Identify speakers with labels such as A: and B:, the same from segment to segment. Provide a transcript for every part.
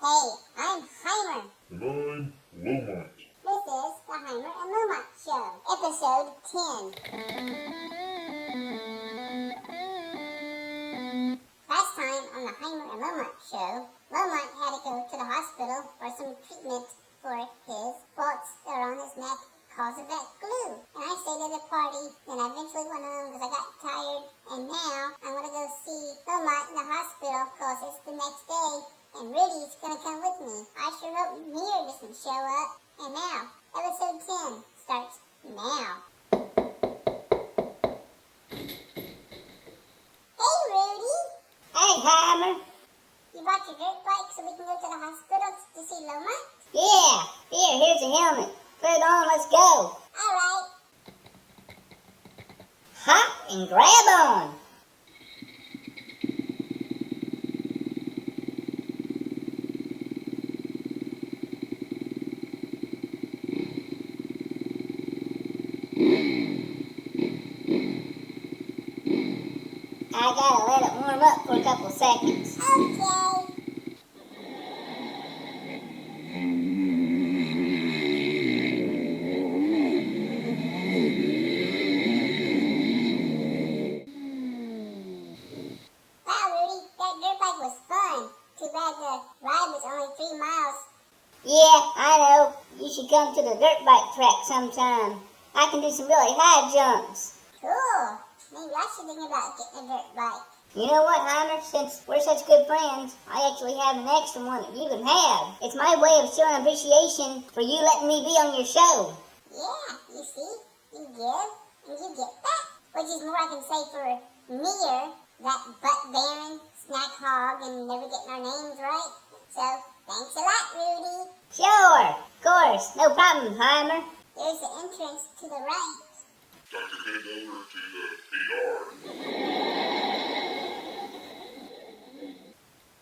A: Hey, I'm HEiMER.
B: And I'm Lowmont.
A: This is the HEiMER and Lowmont Show, episode 10. Last time on the HEiMER and Lowmont Show, Lowmont had to go to the hospital for some treatment for his bolts that are on his neck because of that glue. And I stayed at a party, then I eventually went home because I got tired, and now I want to go see Lowmont in the hospital because it's the next day. And Rudy's gonna come with me. I sure hope Mir doesn't show up. And now, episode 10 starts now. Hey, Rudy!
C: Hey, HEiMER.
A: You bought your dirt bike so we can go to the hospital to see Lowmont?
C: Yeah, here's a helmet. Put it on, let's go.
A: Alright.
C: Hop and grab on. I gotta let it warm up for a couple seconds.
A: Okay. Wow, Rudy, that dirt bike was fun. Too bad the ride was only 3 miles.
C: Yeah, I know. You should come to the dirt bike track sometime. I can do some really high jumps.
A: Cool. Maybe I should think about getting a dirt bike.
C: You know what, HEiMER? Since we're such good friends, I actually have an extra one that you can have. It's my way of showing appreciation for you letting me be on your show.
A: Yeah, you see? You give, and you get back. Which is more I can say for Mir, that butt-bearing snack hog, and never getting our names right. So, thanks a lot, Rudy.
C: Sure, of course. No problem, HEiMER.
A: There's the entrance to the right.
B: Time to head over to the ER.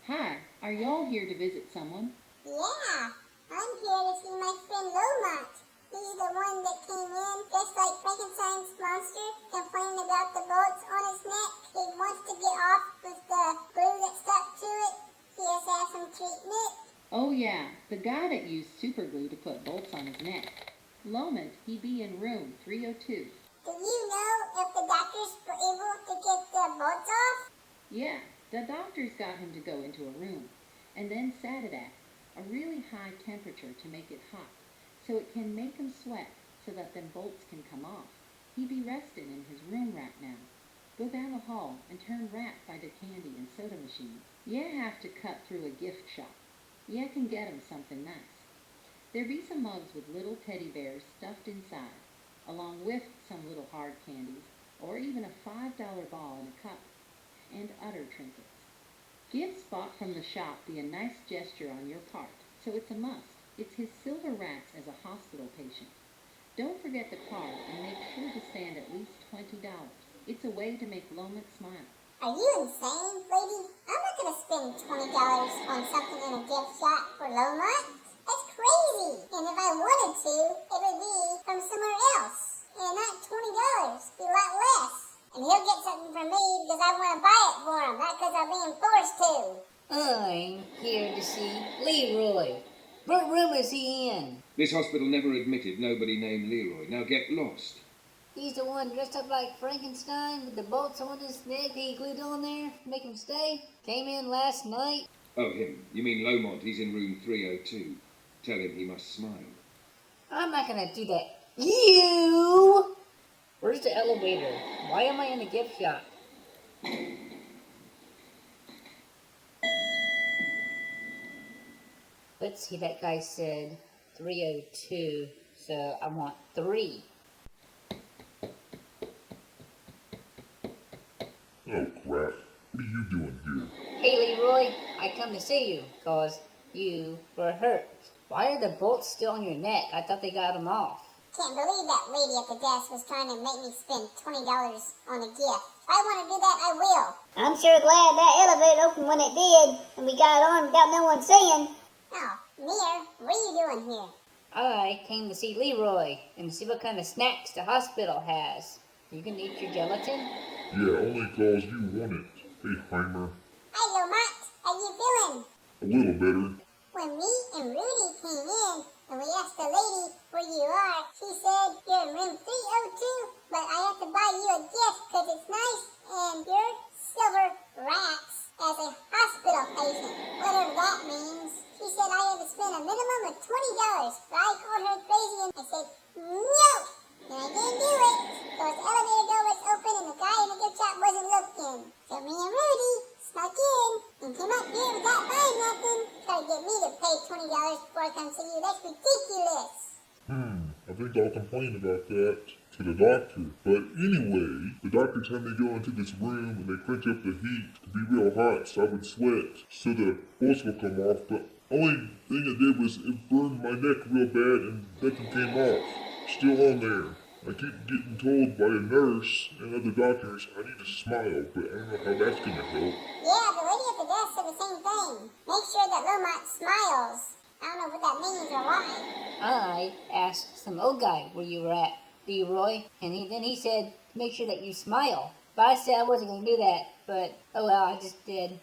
D: Hi, are y'all here to visit someone?
A: Yeah, I'm here to see my friend Lowmont. He's the one that came in just like Frankenstein's monster, complaining about the bolts on his neck. He wants to get off with the glue that stuck to it. He has to have some treatment.
D: Oh yeah, the guy that used super glue to put bolts on his neck. Lowmont, he be in room 302.
A: Do you know if the doctors were able to get the bolts off?
D: Yeah, the doctors got him to go into a room, and then sat it at a really high temperature to make it hot, so it can make him sweat, so that them bolts can come off. He be resting in his room right now. Go down the hall and turn right by the candy and soda machine. You have to cut through a gift shop. You can get him something nice. There be some mugs with little teddy bears stuffed inside, along with some little hard candies, or even a $5 ball in a cup, and other trinkets. Gifts bought from the shop be a nice gesture on your part, so it's a must. It's his silver rats as a hospital patient. Don't forget the card and make sure to spend at least $20. It's a way to make Lowmont smile.
A: Are you insane, lady? I'm not going to spend $20 on something in a gift shop for Lowmont. That's crazy. And if I wanted to, it would be from somewhere else. And not $20. Be a lot less. And he'll get something from me because I want to buy it for him, not because I'm being forced to.
E: I'm here to see Leroy. What room is he in?
F: This hospital never admitted nobody named Leroy. Now get lost.
E: He's the one dressed up like Frankenstein with the bolts on his neck he glued on there to make him stay? Came in last night?
F: Oh, him. You mean Lowmont. He's in room 302. Tell him he must smile.
E: I'm not gonna do that. You! Where's the elevator? Why am I in a gift shop? Let's see, that guy said 302, so I want 3.
B: Oh crap, what are you doing here?
E: Hey Leroy, I come to see you, cause you were hurt. Why are the bolts still on your neck? I thought they got them off.
A: Can't believe that lady at the desk was trying to make me spend $20 on a gift. If I want to do that, I will.
C: I'm sure glad that elevator opened when it did, and we got on without no one seeing.
A: Oh, Mir, what are you doing here?
E: I came to see Leroy and see what kind of snacks the hospital has. You can eat your gelatin?
B: Yeah, only cause you want it. Hey, HEiMER.
A: Hi, Lowmont. How you feeling?
B: A little better.
A: Well, when me and Rudy came in and we asked the lady where you are, she said you're in room 302, but I have to buy you a gift because it's nice and you're silver rats as a hospital patient, whatever that means. She said I had to spend a minimum of $20, but I called her crazy and I said, no! And I didn't do it, because the elevator door was open and the guy in the gift shop wasn't looking. So me and Rudy snuck in and came up here without buying nothing. Try to get me to pay $20 before I come see you. That's ridiculous.
B: I think I'll complain about that to the doctor. But anyway, the doctor told me to go into this room and they crank up the heat to be real hot so I would sweat so the bolts will come off. But only thing it did was it burned my neck real bad and nothing came off. Still on there. I keep getting told by a nurse and other doctors I need to smile, but I don't know how that's gonna help.
A: Yeah, the lady at the desk said the same thing. Make sure that Lowmont smiles. I don't know what that means or why.
E: I asked some old guy where you were at, Leroy, and then he said, make sure that you smile. But I said I wasn't going to do that, but oh well, I just did.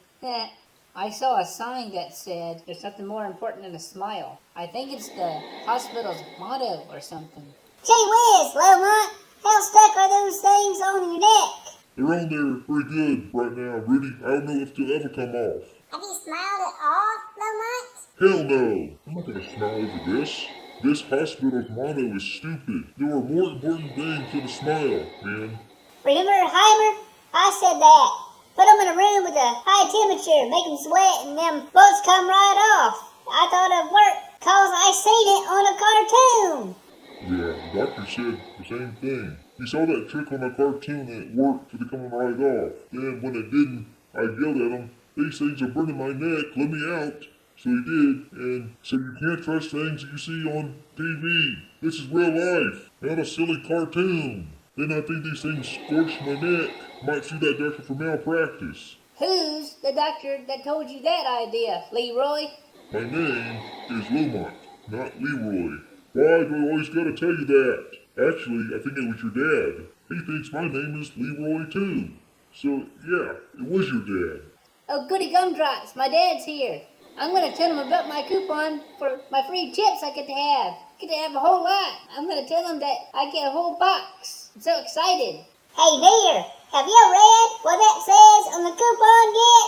E: I saw a sign that said there's something more important than a smile. I think it's the hospital's motto or something.
C: Gee whiz, Lowmont, how stuck are those things on your neck?
B: They're on there pretty good right now, Rudy. I don't know if they'll ever come off.
A: Have you smiled at all, Lowmont?
B: Hell no! I'm not gonna smile over this. This hospital's motto is stupid. There are more important things than a smile, man.
C: Remember HEiMER? I said that. Put them in a room with a high temperature, make them sweat, and them bolts come right off. I thought it'd work, cause I seen it on a cartoon.
B: Yeah, the doctor said the same thing. He saw that trick on a cartoon and it worked for the coming right off. Then when it didn't, I yelled at him, these things are burning my neck, let me out. So he did, and said you can't trust things that you see on TV. This is real life, not a silly cartoon. Then I think these things scorch my neck. Might sue that doctor for malpractice.
E: Who's the doctor that told you that idea, Leroy?
B: My name is Lowmont, not Leroy. Why do I always gotta tell you that? Actually, I think it was your dad. He thinks my name is Leroy too. So, yeah, it was your dad.
E: Oh, goody gumdrops, my dad's here. I'm going to tell him about my coupon for my free chips I get to have. Get to have a whole lot. I'm going to tell him that I get a whole box. I'm so excited.
C: Hey there, have you read what that says on the coupon yet?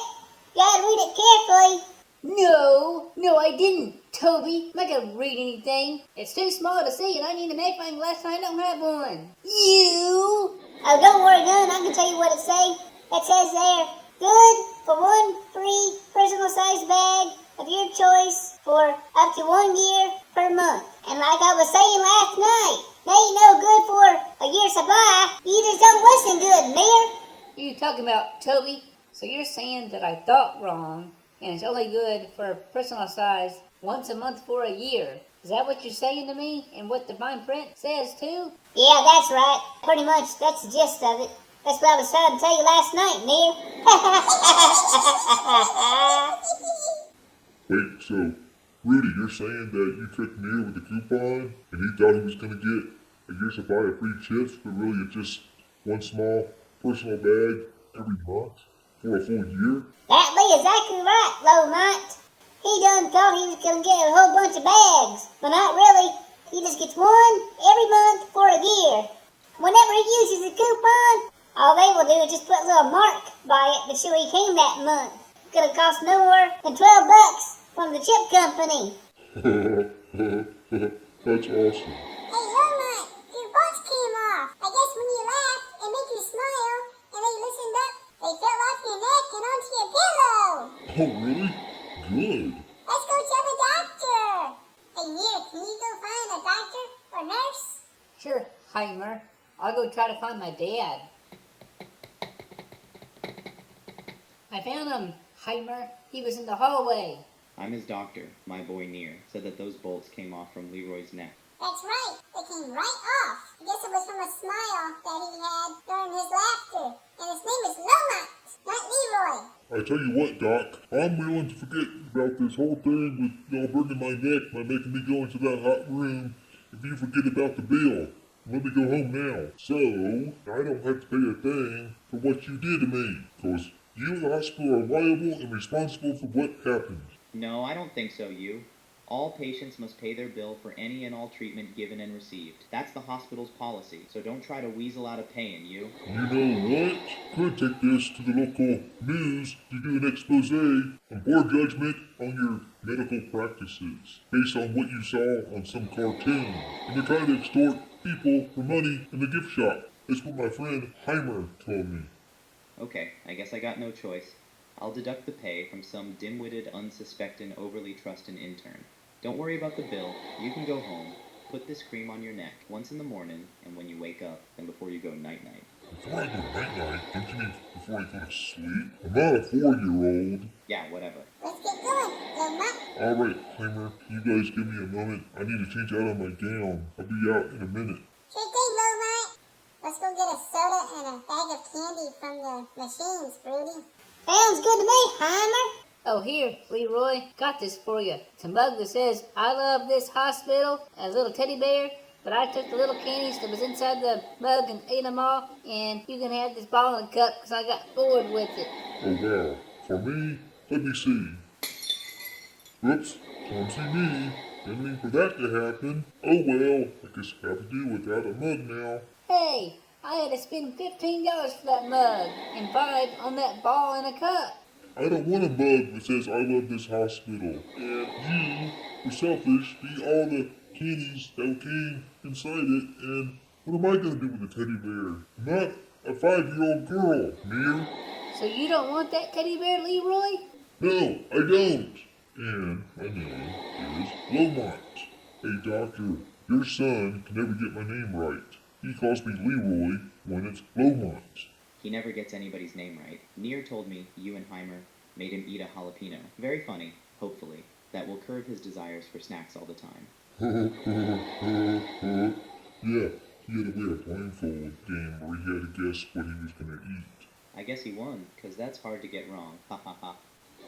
C: You gotta read it carefully.
E: No, I didn't, Toby. I'm not going to read anything. It's too small to see and I need a magnifying glass and I don't have one. You!
C: Oh, don't worry, Gun. I can tell you what it says. It says there, good for one free personal size bag of your choice for up to 1 year per month. And like I was saying last night, they ain't no good for a year's supply. You just don't listen good, Mayor.
E: What are you talking about, Toby? So you're saying that I thought wrong and it's only good for personal size once a month for a year. Is that what you're saying to me and what the fine print says too?
C: Yeah, that's right. Pretty much, that's the gist of it. That's what I was trying to tell you last night, Mayor.
B: Wait, so, Rudy, you're saying that you tricked Neil with the coupon and he thought he was gonna get a year's supply of free chips, but really it's just one small personal bag every month for a full year?
C: That be exactly right, Lowmont. He done thought he was gonna get a whole bunch of bags, but not really. He just gets one every month for a year. Whenever he uses a coupon, all they will do is just put a little mark by it to show he came that month. It's gonna cost no more than $12 from the chip company.
B: That's awesome.
A: Hey, Lowmont, your bolts came off. I guess when you laughed, it made you smile, and they loosened up. They fell off your neck and onto your pillow.
B: Oh, really? Good.
A: Let's go tell the doctor. Hey, Neil, can you go find a doctor or nurse?
E: Sure, HEiMER. I'll go try to find my dad. I found him, HEiMER. He was in the hallway.
G: I'm his doctor. My boy Near said that those bolts came off from Leroy's neck.
A: That's right. They came right off. I guess it was from a smile that he had during his laughter. And his name is Lowmont, not Leroy.
B: I tell you what, Doc, I'm willing to forget about this whole thing with y'all burning my neck by making me go into that hot room if you forget about the bill. Let me go home now. So, I don't have to pay a thing for what you did to me. Because you and the hospital are liable and responsible for what happened.
G: No, I don't think so, you. All patients must pay their bill for any and all treatment given and received. That's the hospital's policy, so don't try to weasel out of paying, you.
B: You know what? Could take this to the local news to do an expose on poor judgment on your medical practices based on what you saw on some cartoon. And they're trying to extort people for money in the gift shop. That's what my friend HEiMER told me.
G: Okay, I guess I got no choice. I'll deduct the pay from some dim-witted, unsuspecting, overly trusting intern. Don't worry about the bill. You can go home. Put this cream on your neck once in the morning and when you wake up, and before you go night-night.
B: Before I go night-night, don't you mean before I go to sleep? I'm not a 4-year-old.
G: Yeah, whatever.
A: Let's get going, Lowmont.
B: Alright, HEiMER, you guys give me a moment. I need to change out of my gown. I'll be out in a minute.
A: Sure thing, Lowmont. Let's go get a soda and a bag of candy from the machines, Rudy.
C: Sounds good to me, HEiMER.
E: Oh, here, Leroy, got this for you. It's a mug that says, I love this hospital, a little teddy bear, but I took the little candies that was inside the mug and ate them all, and you can have this ball in a cup because I got bored with it.
B: Oh wow. For me, let me see. Whoops, can't see me. Didn't mean for that to happen. Oh well, I guess I have to do without a mug now.
E: Hey, I had to spend $15 for that mug, and $5 on that ball in a cup.
B: I don't want a mug that says I love this hospital. And you were selfish to eat all the candies that came inside it, and what am I gonna do with the teddy bear? I'm not a 5-year-old girl, Mir.
E: So you don't want that teddy bear, Leroy?
B: No, I don't. And my name is Lowmont. Hey doctor, your son can never get my name right. He calls me Leroy when it's Lowmont.
G: He never gets anybody's name right. Near told me you and HEiMER made him eat a jalapeno. Very funny, hopefully. That will curb his desires for snacks all the time.
B: Yeah, he had to wear a blindfold game where he had to guess what he was gonna eat.
G: I guess he won, 'cause that's hard to get wrong. Ha ha ha.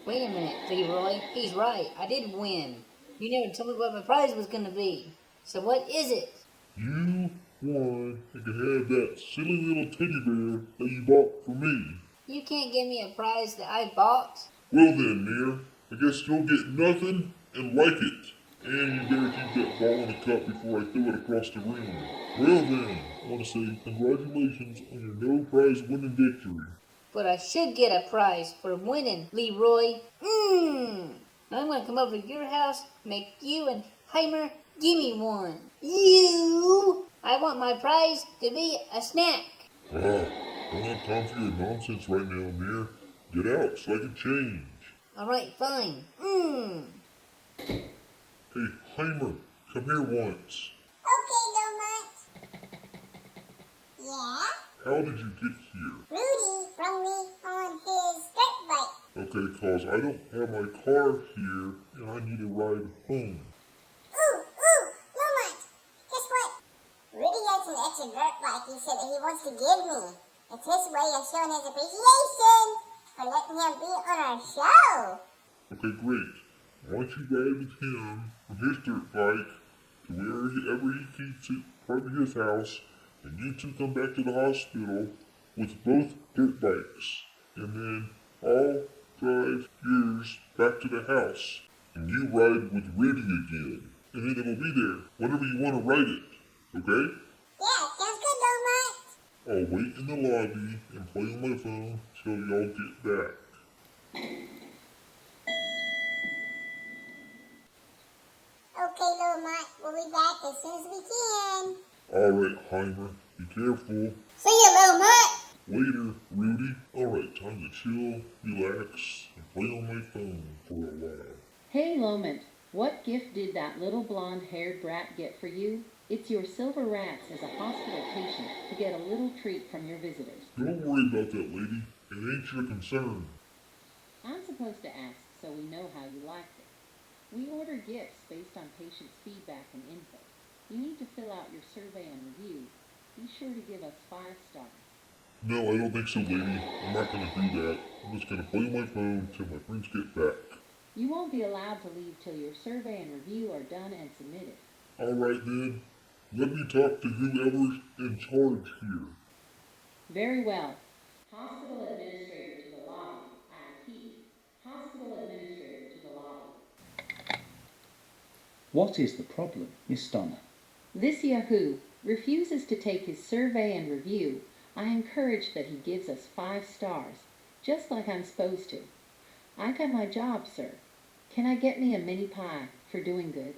E: Wait a minute, Leroy. He's right. I did win. You never told me what my prize was going to be. So what is it?
B: You won and can have that silly little teddy bear that you bought for me.
E: You can't give me a prize that I bought.
B: Well then, Mir, I guess you'll get nothing and like it. And you better keep that ball in a cup before I throw it across the room. Well then, I want to say congratulations on your no prize winning victory.
E: But I should get a prize for winning, Leroy. I'm going to come over to your house, make you and HEiMER give me one. You! I want my prize to be a snack.
B: Don't have time for your nonsense right now, Mir. Get out so I can change.
E: All right, fine.
B: Hey, HEiMER, come here once.
A: Okay, Lowmont. Yeah?
B: How did you get here?
A: Rudy brought me on his dirt bike.
B: Okay, cause I don't have my car here and I need a ride home.
A: Ooh, Lowmont. Guess what? Rudy has an extra dirt bike he said that he wants to give me. It's his way of showing his appreciation for letting him be on our show.
B: Okay, great. Why don't you ride with him on his dirt bike to wherever he keeps it, probably his house, and you two come back to the hospital with both dirt bikes. And then I'll drive yours back to the house. And you ride with Rudy again. And then it'll be there whenever you want to ride it. Okay?
A: Yeah, sounds good, Lowmont.
B: I'll wait in the lobby and play on my phone till y'all get back.
A: Okay, Lowmont. We'll be back as soon as we can.
B: Alright, HEiMER, be careful.
C: See ya, Lowmont.
B: Later, Rudy. Alright, time to chill, relax, and play on my phone for a while.
D: Hey, Lowmont, what gift did that little blonde-haired brat get for you? It's your silver rats as a hospital patient to get a little treat from your visitors.
B: Don't worry about that, lady. It ain't your concern.
D: I'm supposed to ask so we know how you liked it. We order gifts based on patients' feedback and input. You need to fill out your survey and review. Be sure to give us 5 stars.
B: No, I don't think so, lady. I'm not gonna do that. I'm just gonna play on my phone till my friends get back.
D: You won't be allowed to leave till your survey and review are done and submitted.
B: Alright then. Let me talk to whoever's in charge here.
D: Very well. Hospital administrator to the lobby. I repeat, hospital administrator to the lobby.
H: What is the problem, Miss Donna?
D: This Yahoo refuses to take his survey and review. I encourage that he gives us 5 stars, just like I'm supposed to. I got my job, sir. Can I get me a mini pie for doing good?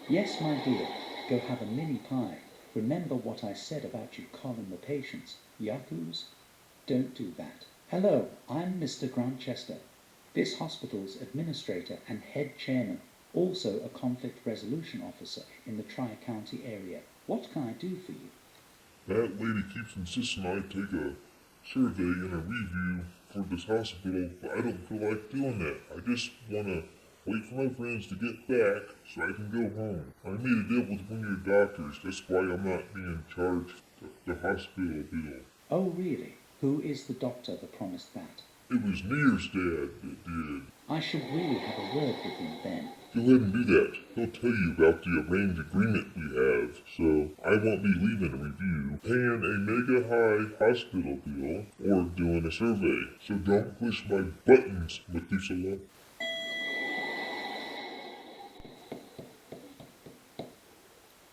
H: Yes, my dear. Go have a mini pie. Remember what I said about you calling the patients yahoos? Don't do that. Hello, I'm Mr. Grantchester, this hospital's administrator and head chairman, also a conflict resolution officer in the Tri-County area. What can I do for you?
B: That lady keeps insisting I take a survey and a review for this hospital, but I don't feel like doing that. I just want to wait for my friends to get back so I can go home. I made a deal with one of your doctors. That's why I'm not being charged the hospital bill.
H: Oh, really? Who is the doctor that promised that?
B: It was Near's dad that did.
H: I should really have a word with him then.
B: Go ahead and do that. He'll tell you about the arranged agreement we have, so I won't be leaving a review, paying a mega high hospital bill, or doing a survey. So don't push my buttons, Methuselah.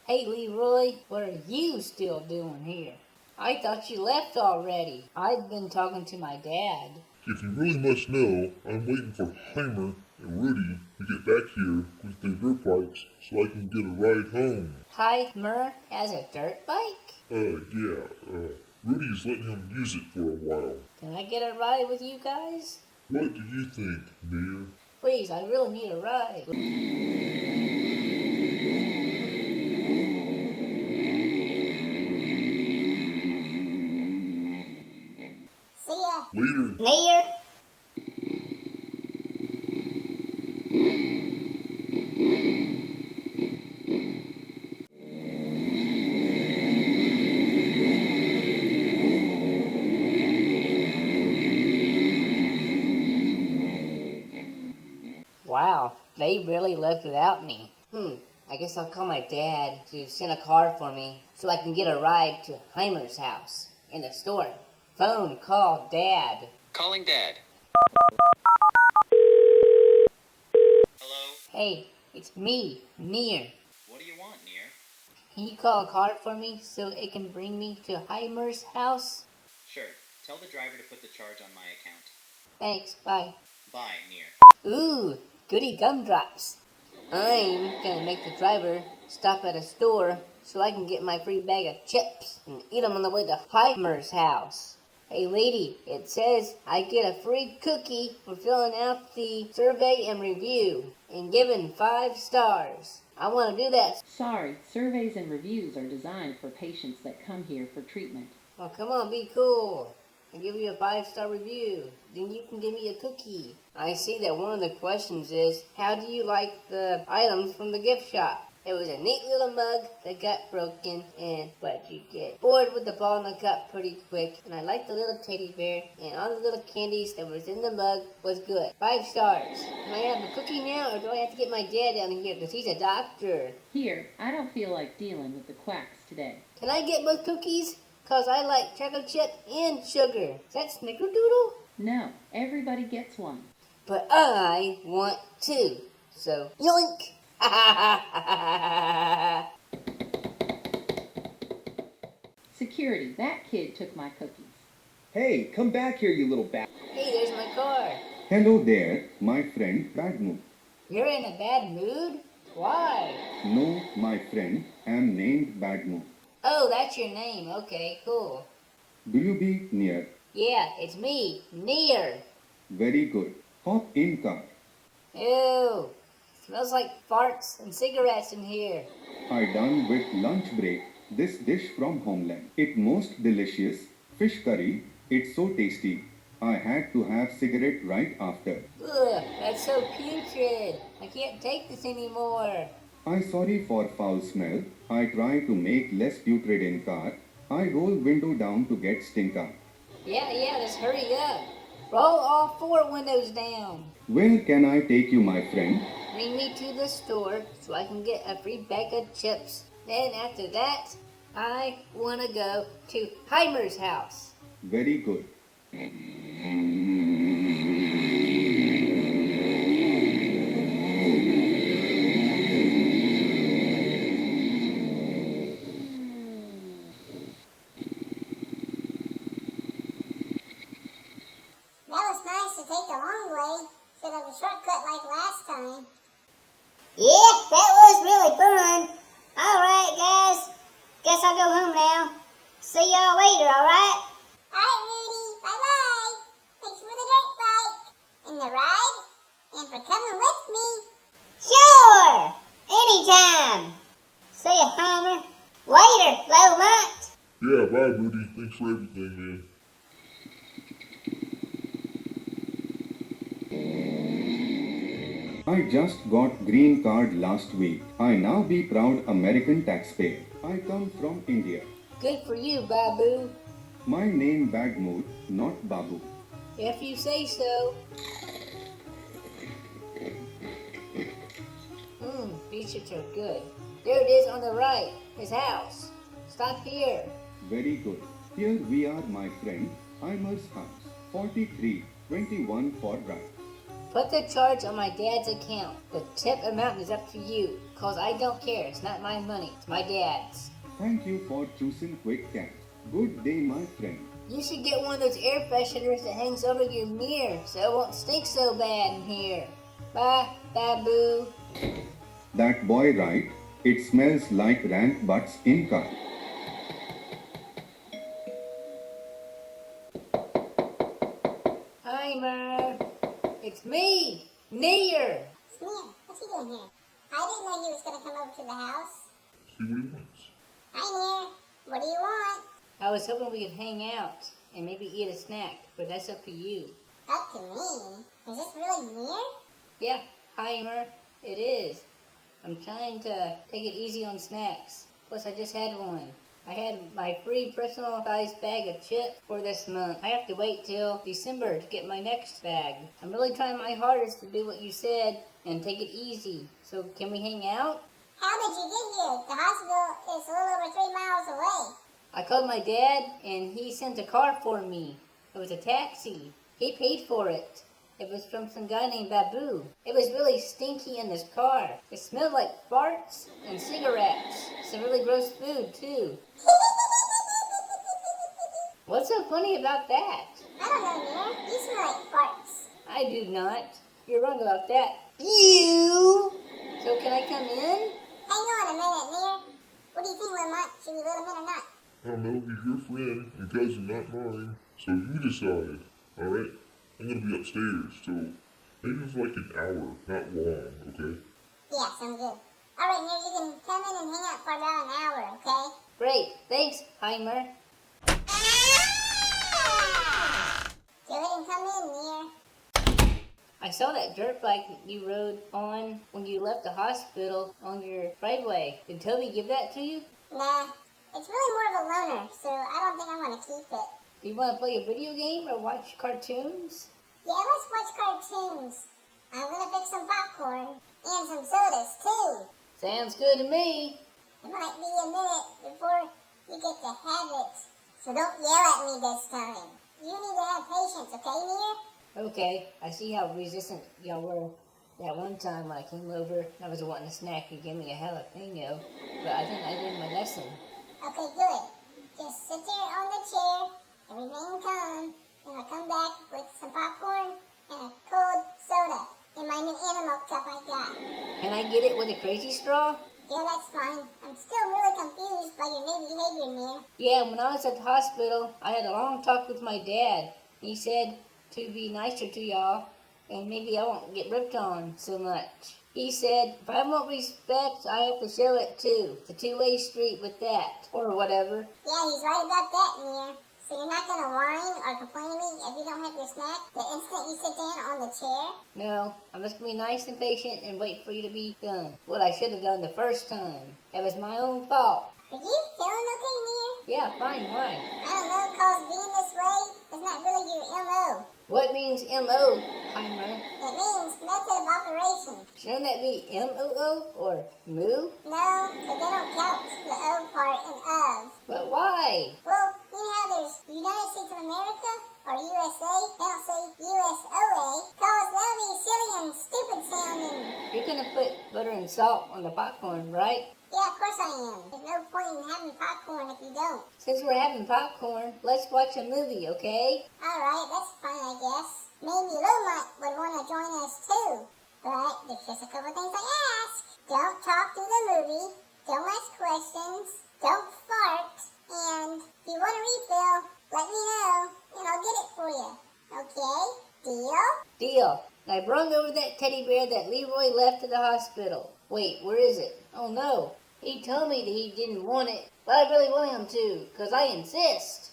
E: Hey, Leroy, what are you still doing here? I thought you left already. I'd been talking to my dad.
B: If you really must know, I'm waiting for HEiMER and Rudy to get back here with their dirt bikes so I can get a ride home.
E: HEiMER has a dirt bike?
B: Yeah. Rudy's letting him use it for a while.
E: Can I get a ride with you guys?
B: What do you think, Near?
E: Please, I really need a ride.
A: See ya.
B: Later.
C: Near.
E: Wow, they really left without me. I guess I'll call my dad to send a car for me so I can get a ride to HEiMER's house in the store. Phone, call Dad.
I: Calling Dad. Hello?
E: Hey, it's me, Near.
G: What do you want, Near?
E: Can you call a car for me so it can bring me to HEiMER's house?
G: Sure. Tell the driver to put the charge on my account.
E: Thanks, bye.
G: Bye, Near.
E: Ooh, goody gumdrops. I'm gonna make the driver stop at a store so I can get my free bag of chips and eat them on the way to HEiMER's house. Hey lady, it says I get a free cookie for filling out the survey and review and giving 5 stars. I want to do that.
D: Sorry, surveys and reviews are designed for patients that come here for treatment.
E: Oh, come on, be cool. I'll give you a 5-star review. Then you can give me a cookie. I see that one of the questions is, how do you like the items from the gift shop? It was a neat little mug that got broken, and what you get bored with the ball in the cup pretty quick. And I liked the little teddy bear, and all the little candies that was in the mug was good. 5 stars. Can I have a cookie now, or do I have to get my dad down here because he's a doctor?
D: Here, I don't feel like dealing with the quacks today.
E: Can I get both cookies? Cause I like chocolate chip and sugar. Is that snickerdoodle?
D: No, everybody gets one.
E: But I want 2. So, yoink!
D: Security, that kid took my cookies.
F: Hey, come back here, you little bat.
E: Hey, there's my car.
J: Hello there, my friend Badmoo.
E: You're in a bad mood? Why?
J: No, my friend, am named Badmoo.
E: Oh, that's your name. Okay, cool.
J: Do you be near?
E: Yeah, it's me, Near.
J: Very good. Hop in car.
E: Ew, smells like farts and cigarettes in here.
J: I done with lunch break this dish from homeland. It most delicious fish curry. It's so tasty. I had to have cigarette right after.
E: Ugh, that's so putrid. I can't take this anymore.
J: I sorry for foul smell. I try to make less putrid in car. I roll window down to get stink up.
E: Yeah, just hurry up. Roll all 4 windows down.
J: Where can I take you, my friend?
E: Bring me to the store so I can get a free bag of chips. Then after that, I want to go to HEiMER's house.
J: Very good.
C: Yeah, that was really fun. Alright, guys. Guess I'll go home now. See y'all later, alright?
A: Alright, Rudy, bye-bye. Thanks for the dirt bike and the ride and for coming with me.
C: Sure! Anytime! See ya, HEiMER. Later, Lowmont.
B: Yeah, bye, Rudy. Thanks for everything, man.
J: I just got green card last week. I now be proud American taxpayer. I come from India.
E: Good for you, Babu.
J: My name Bagmoor, not Babu.
E: If you say so. These chips are good. There it is on the right. His house. Stop here.
J: Very good. Here we are, my friend. HEiMER's house. 4321 for right.
E: Put the charge on my dad's account. The tip amount is up to you. Cause I don't care. It's not my money. It's my dad's.
J: Thank you for choosing Quick Cat. Good day, my friend.
E: You should get one of those air fresheners that hangs over your mirror so it won't stink so bad in here. Bye, Babu.
J: That boy right. It smells like rank butts in car.
E: HEiMER. It's me, Near.
A: Smith, what's he doing here? I didn't know he was going to come over to the house.
B: See what he wants.
A: Hi, Near. What do you want?
E: I was hoping we could hang out and maybe eat a snack, but that's up to you.
A: Up to me? Is this really Near?
E: Yeah, HEiMER, it is. I'm trying to take it easy on snacks. Plus, I just had one. I had my free personalized bag of chips for this month. I have to wait till December to get my next bag. I'm really trying my hardest to do what you said and take it easy. So can we hang out?
A: How did you get here? The hospital is a little over 3 miles away.
E: I called my dad and he sent a car for me. It was a taxi. He paid for it. It was from some guy named Babu. It was really stinky in this car. It smelled like farts and cigarettes. Some really gross food, too. What's so funny about that?
A: I don't know, Near. You smell like farts.
E: I do not. You're wrong about that. You! So can I come in?
A: Hang on a minute, Near. What do you think, Lamont? Should we let him in or not?
B: I don't know. He's your friend and cousin, not mine. So you decide. Alright? I'm gonna be upstairs, so maybe for like an hour, not long, okay?
A: Yeah, sounds good. Alright, Near, you can come in and hang out for about an hour, okay?
E: Great. Thanks, HEiMER.
A: Go ahead and come in, Near.
E: I saw that dirt bike you rode on when you left the hospital on your driveway. Did Toby give that to you?
A: Nah, it's really more of a loaner, so I don't think I want to keep it.
E: Do you want to play a video game or watch cartoons?
A: Yeah, let's watch cartoons. I'm gonna pick some popcorn and some sodas, too.
E: Sounds good to me.
A: It might be a minute before you get to have it, so don't yell at me this time. You need to have patience, okay, Near?
E: Okay, I see how resistant y'all were. That one time when I came over, I was wanting a snack. You gave me a jalapeno, but I think I did my lesson.
A: Okay, good. Just sit there on the chair and remain calm, and I'll come back with some popcorn and a cold soda in my new animal cup I got.
E: Can I get it with a crazy straw?
A: Yeah, that's fine. I'm still really confused by your new behavior, Near.
E: Yeah, when I was at the hospital, I had a long talk with my dad. He said to be nicer to y'all, and maybe I won't get ripped on so much. He said, if I want respect, I have to show it too. It's a two-way street with that, or whatever.
A: Yeah, he's right about that, Near. So you're not gonna whine or complain to me if you don't have your snack the instant you sit down on the chair?
E: No, I'm just gonna be nice and patient and wait for you to be done. What I should have done the first time. It was my own fault.
A: Are you feeling okay, Near?
E: Yeah, fine, why?
A: I don't know, cause being this way is not really your MO.
E: What means M.O., HEiMER?
A: It means method of operation.
E: Shouldn't that be M-O-O or moo?
A: No, but they don't count the O part in of.
E: But why?
A: Well, you know how there's United States of America or USA? They don't say USOA, cause that'll be silly and stupid sounding.
E: You're gonna put butter and salt on the popcorn, right?
A: Yeah, of course I am. There's no point in having popcorn if you don't.
E: Since we're having popcorn, let's watch a movie, okay?
A: Alright, that's fine, I guess. Maybe Lowmont would want to join us too. But there's just a couple things I ask. don't talk through the movie, don't ask questions, don't fart, and if you want a refill, let me know, and I'll get it for you. Okay? Deal?
E: Deal. I brought over that teddy bear that Leroy left at the hospital. Wait, where is it? Oh no. He told me that he didn't want it, but I really want him to, because I insist.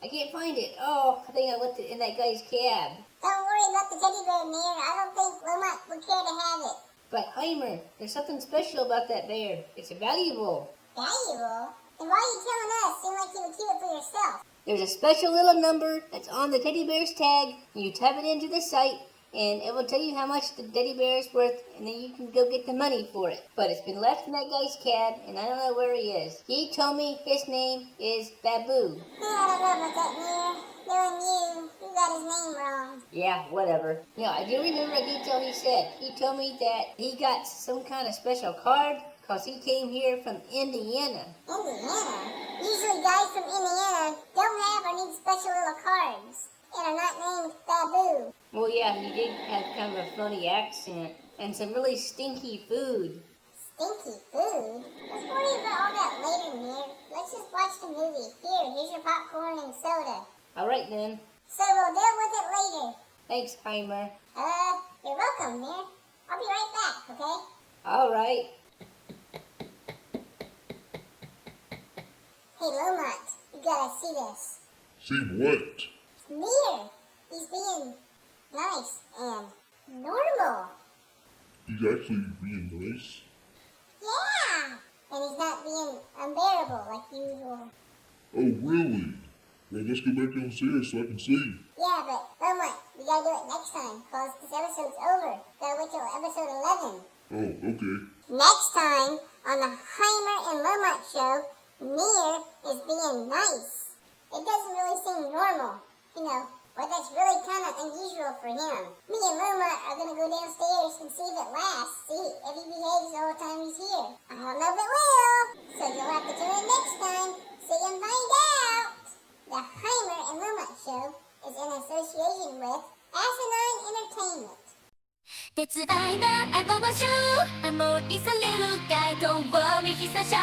E: I can't find it. Oh, I think I left it in that guy's cab.
A: Don't worry about the teddy bear, Mir. I don't think Lowmont would care to have it.
E: But HEiMER, there's something special about that bear. It's valuable.
A: Valuable? Then why are you telling us? Seemed like you would keep it for yourself.
E: There's a special little number that's on the teddy bear's tag, and you type it into the site, and it will tell you how much the teddy bear is worth, and then you can go get the money for it. But it's been left in that guy's cab, and I don't know where he is. He told me his name is Babu.
A: I don't know about that, Mir. Knowing you got his name wrong.
E: Yeah, whatever. No, I do remember a detail he said. He told me that he got some kind of special card, because he came here from Indiana.
A: Indiana? Usually guys from Indiana don't have or need special little cards, and are not named Babu.
E: Well, yeah, he did have kind of a funny accent, and some really stinky food.
A: Stinky food? Let's worry about all that later, Mir. Let's just watch the movie. Here's your popcorn and soda.
E: Alright then.
A: So we'll deal with it later.
E: Thanks, HEiMER.
A: You're welcome, Mir. I'll be right back, okay?
E: Alright.
A: Hey, Lowmont, you gotta see this.
B: See what?
A: Mir, he's being nice and normal.
B: He's actually being nice.
A: Yeah! And he's not being unbearable like usual.
B: Oh, really? Well, let's go back downstairs so I can see.
A: Yeah, but Lowmont, we gotta do it next time, cause this episode's over. Gotta wait till episode 11.
B: Oh, okay.
A: Next time on the HEiMER and Lowmont show, Mir is being nice. It doesn't really seem normal, you know, but that's really kind of unusual for him. Me and Lowmont are gonna go downstairs and see if it lasts, see if he behaves the whole time he's here. I don't know if it will, so you'll have to tune in next time so you can find out. The HEiMER and Lowmont show is in association with Asinine Entertainment.
K: 手伝いなあの場所 I'm always a little guy, don't worry, he's a shy